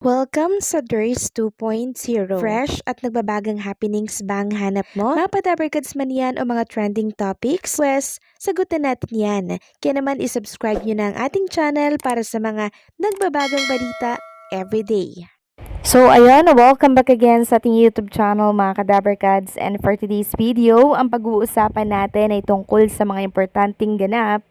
Welcome sa Durs 2.0. Fresh at nagbabagang happenings bang hanap mo? Mga padabarkads man yan o mga trending topics? Pwes, sagutin natin yan. Kaya naman isubscribe nyo na ang ating channel para sa mga nagbabagang balita everyday. So ayun, welcome back again sa ating YouTube channel mga Kadabarkads, and for today's video, ang pag-uusapan natin ay tungkol sa mga importanteng ganap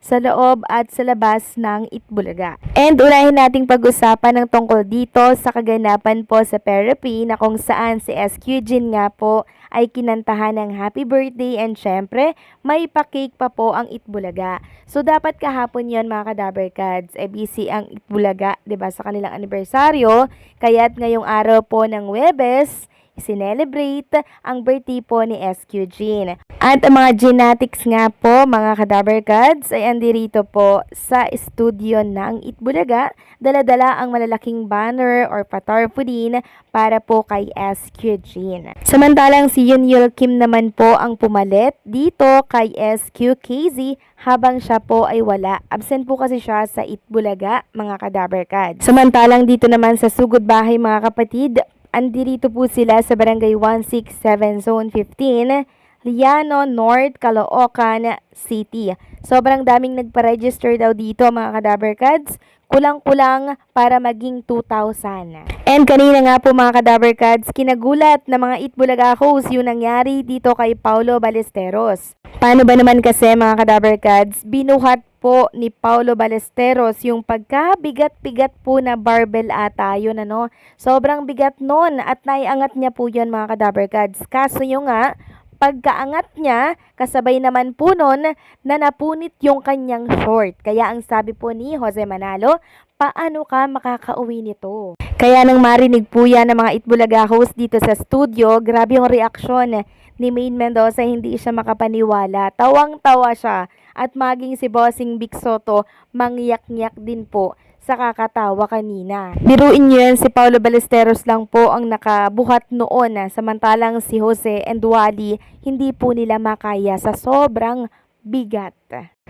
sa loob at sa labas ng Itbulaga. And unahin nating pag-usapan ng tungkol dito sa kaganapan po sa therapy na kung saan si SQ Jin nga po ay kinantahan ng happy birthday, and syempre may pa-cake pa po ang Itbulaga. So dapat kahapon yon mga Kadabarkads, busy ang Itbulaga, 'di ba, sa kanilang anibersaryo. Kaya't ngayong araw po ng Huwebes, sinelebrate ang birthday po ni SQ Jean. At ang mga genetics nga po, mga Kadabarkads, ay andirito po sa studio ng Itbulaga. Dala-dala ang malalaking banner or patarpaulin para po kay SQ Jean. Samantalang si Yunyul Kim naman po ang pumalit dito kay SQ KZ habang siya po ay wala. Absent po kasi siya sa Itbulaga, mga Kadabarkads. Samantalang dito naman sa Sugod Bahay, mga kapatid, andirito po sila sa Barangay 167 Zone 15, Liano North, Caloocan City. Sobrang daming nagpa-register daw dito, mga Kadabarkads. Kulang-kulang para maging 2,000. And kanina nga po, mga Kadabarkads, kinagulat na mga Itbulaga host yung nangyari dito kay Paulo Ballesteros. Paano ba naman kasi, mga Kadabarkads, binuhat po ni Paulo Ballesteros yung pagkabigat-bigat po na barbell ata yun, ano. Sobrang bigat nun at naiangat niya po yun, mga Kadabarkads. Kaso yung nga, pagkaangat niya, kasabay naman po nun na napunit yung kanyang short. Kaya ang sabi po ni Jose Manalo, paano ka makakauwi nito? Kaya nang marinig po yan ng mga Itbulaga host dito sa studio, grabe yung reaksyon ni Maine Mendoza, hindi siya makapaniwala. Tawang-tawa siya, at maging si Bossing Vic Soto, mangyak-ngyak din po sa kakatawa kanina. Biruin niyo yan, si Paulo Ballesteros lang po ang nakabuhat noon, samantalang si Jose and Wally hindi po nila makaya sa sobrang bigat.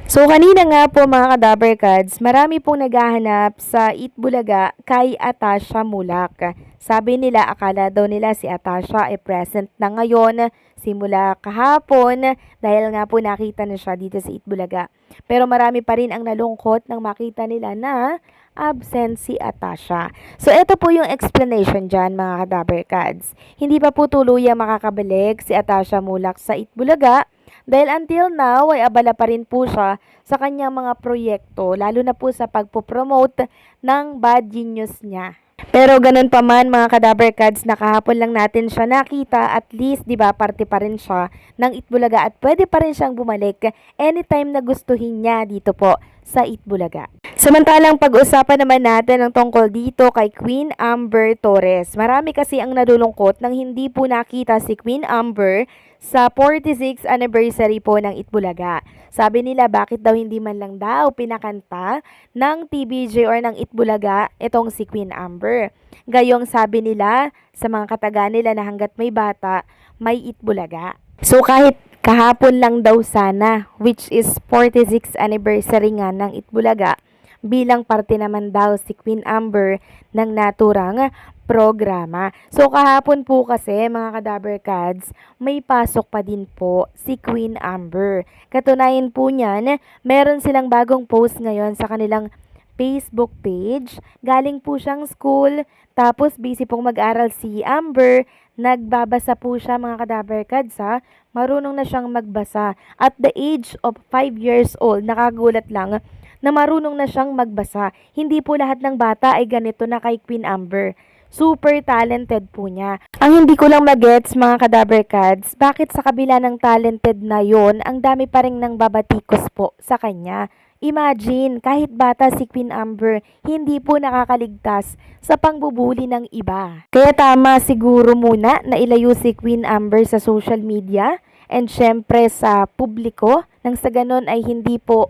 So kanina nga po, mga Kadabarkads, marami pong naghahanap sa Itbulaga kay Atasha Mulak. Sabi nila, akala daw nila si Atasha ay present na ngayon simula kahapon dahil nga po nakita na siya dito sa Itbulaga. Pero marami pa rin ang nalungkot nang makita nila na absent si Atasha. So ito po yung explanation dyan, mga Kadabarkads. Hindi pa po tuluyang makakabalik si Atasha Mulak sa Itbulaga dahil until now ay abala pa rin po siya sa kanyang mga proyekto, lalo na po sa pagpopromote ng Bad Genius niya. Pero ganun pa man, mga Kadabarkads, nakahapon lang natin siya nakita, at least 'di ba, parte pa rin siya ng Itbulaga at pwede pa rin siyang bumalik anytime na gustuhin niya dito po sa Itbulaga. Samantalang pag-usapan naman natin ang tungkol dito kay Queen Amber Torres. Marami kasi ang nalulungkot nang hindi po nakita si Queen Amber sa 46th anniversary po ng Itbulaga. Sabi nila, bakit daw hindi man lang daw pinakanta ng TBJ or ng Itbulaga itong si Queen Amber. Gayong sabi nila sa mga kataga nila na hanggat may bata, may Itbulaga. So kahit kahapon lang daw sana, which is 46th anniversary nga ng Itbulaga, bilang parte naman daw si Queen Amber ng naturang programa. So kahapon po kasi, mga Kadabarkads, may pasok pa din po si Queen Amber. Katunayan po niyan, meron silang bagong post ngayon sa kanilang Facebook page. Galing po siyang school, tapos busy pong mag-aral si Amber. Nagbabasa po siya, mga Kadabarkads, ha. Marunong na siyang magbasa. At the age of 5 years old, nakagulat lang na marunong na siyang magbasa. Hindi po lahat ng bata ay ganito na kay Queen Amber. Super talented po niya. Ang hindi ko lang magets, mga Kadabarkads, bakit sa kabila ng talented na yon, ang dami pa rin nang babatikos po sa kanya. Imagine, kahit bata si Queen Amber, hindi po nakakaligtas sa pangbubuli ng iba. Kaya tama siguro muna na ilayo si Queen Amber sa social media and syempre sa publiko, nang sa ganon ay hindi po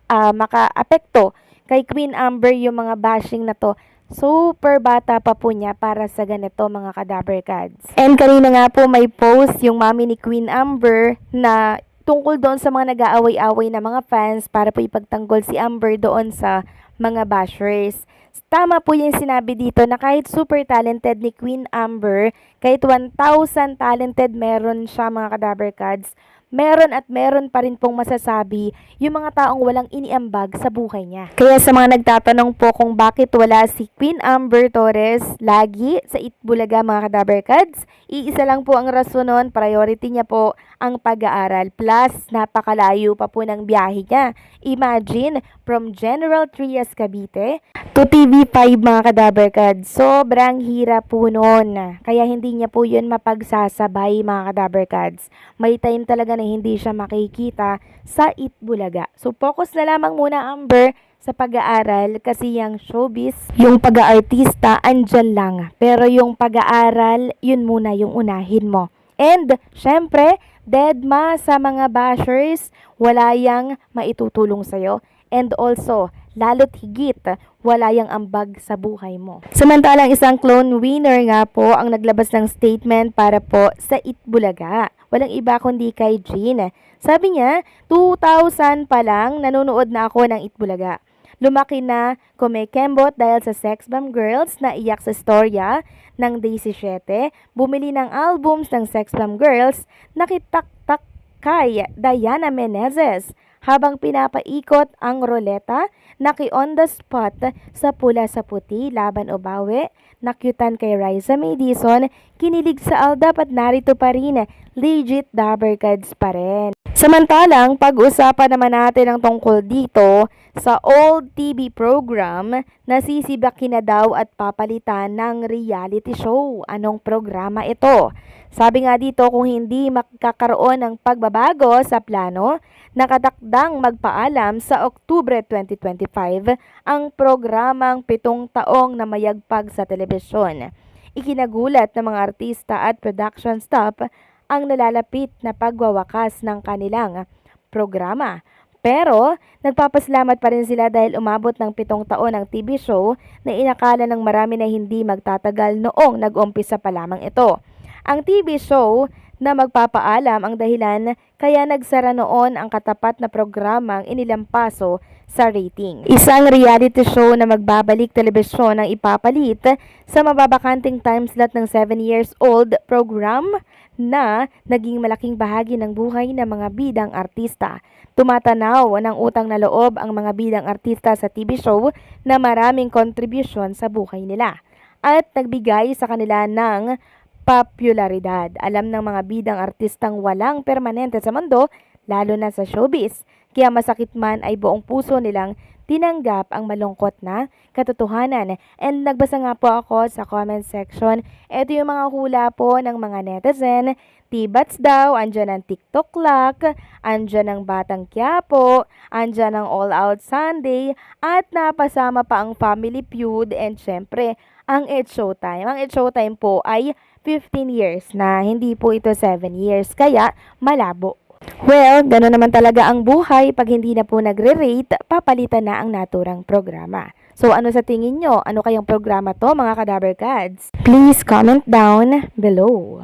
maka-apekto kay Queen Amber yung mga bashing na to. Super bata pa po niya para sa ganito, mga Kadabarkads. And kanina nga po may post yung mami ni Queen Amber na tungkol doon sa mga nag-aaway-away na mga fans para po ipagtanggol si Amber doon sa mga bashers. Tama po yung sinabi dito na kahit super talented ni Queen Amber, kahit 1,000 talented meron siya mga Kadaber Cards, meron pa rin pong masasabi yung mga taong walang iniambag sa buhay niya. Kaya sa mga nagtatanong po kung bakit wala si Queen Amber Torres lagi sa Itbulaga mga Kadaber Cards, iisa lang po ang rason nun, priority niya po ang pag-aaral. Plus, napakalayo pa po ng biyahe niya. Imagine, from General Trias Cavite to TV5 mga Kadaber Cards. Sobrang hirap po noon. Kaya hindi niya po yun mapagsasabay mga Kadaber Cards. May time talaga na hindi siya makikita sa Itbulaga. So focus na lamang muna Amber sa pag-aaral kasi yung showbiz, yung pag-aartista, andyan lang. Pero yung pag-aaral, yun muna yung unahin mo. And, syempre, deadma sa mga bashers, wala yang maitutulong sa'yo. And also, lalo't higit, wala yang ambag sa buhay mo. Samantalang isang clone winner nga po ang naglabas ng statement para po sa Itbulaga. Walang iba kundi kay Jean. Sabi niya, 2,000 pa lang nanonood na ako ng Itbulaga. Lumaki na kumikembot dahil sa sex bomb girls na iyak sa storya ng Day 17, bumili ng albums ng sex bomb girls, nakitaktak kay Diana Menezes. Habang pinapaikot ang roleta, naki-on the spot sa Pula sa Puti, Laban o Bawi, nakyutan kay Riza Madison, kinilig sa Aldab at narito pa rin, legit Dabber Cards pa rin. Samantalang, pag-usapan naman natin ang tungkol dito sa old TV program na sisibaki na daw at papalitan ng reality show. Anong programa ito? Sabi nga dito kung hindi makakaroon ng pagbabago sa plano, nakatakdang magpaalam sa Oktubre 2025 ang programang 7 taong na mayagpag sa telebisyon. Ikinagulat ng mga artista at production staff ang nalalapit na pagwawakas ng kanilang programa. Pero, nagpapasalamat pa rin sila dahil umabot ng 7 taon ang TV show na inakala ng marami na hindi magtatagal noong nag-umpisa pa lamang ito. Ang TV show na magpapaalam ang dahilan kaya nagsara noon ang katapat na programang inilampaso sa rating. Isang reality show na magbabalik telebisyon ang ipapalit sa mababakanting time slot ng 7 years old program na naging malaking bahagi ng buhay ng mga bidang artista. Tumatanaw ng utang na loob ang mga bidang artista sa TV show na maraming kontribusyon sa buhay nila at nagbigay sa kanila ng popularidad. Alam ng mga bidang artistang walang permanente sa mundo, lalo na sa showbiz. Kaya masakit man ay buong puso nilang tinanggap ang malungkot na katotohanan. And nagbasa nga po ako sa comment section. Ito yung mga hula po ng mga netizen. Tibats daw, andyan ang TikTok clock, andyan ang Batang Quiapo, andyan ang All Out Sunday, at napasama pa ang Family Feud and syempre ang It's Showtime. Ang It's Showtime po ay 15 years na, hindi po ito 7 years, kaya malabo. Well, gano'n naman talaga ang buhay. Pag hindi na po nagre-rate, papalitan na ang naturang programa. So ano sa tingin nyo? Ano kayang programa to mga Kadaber Cards? Please comment down below.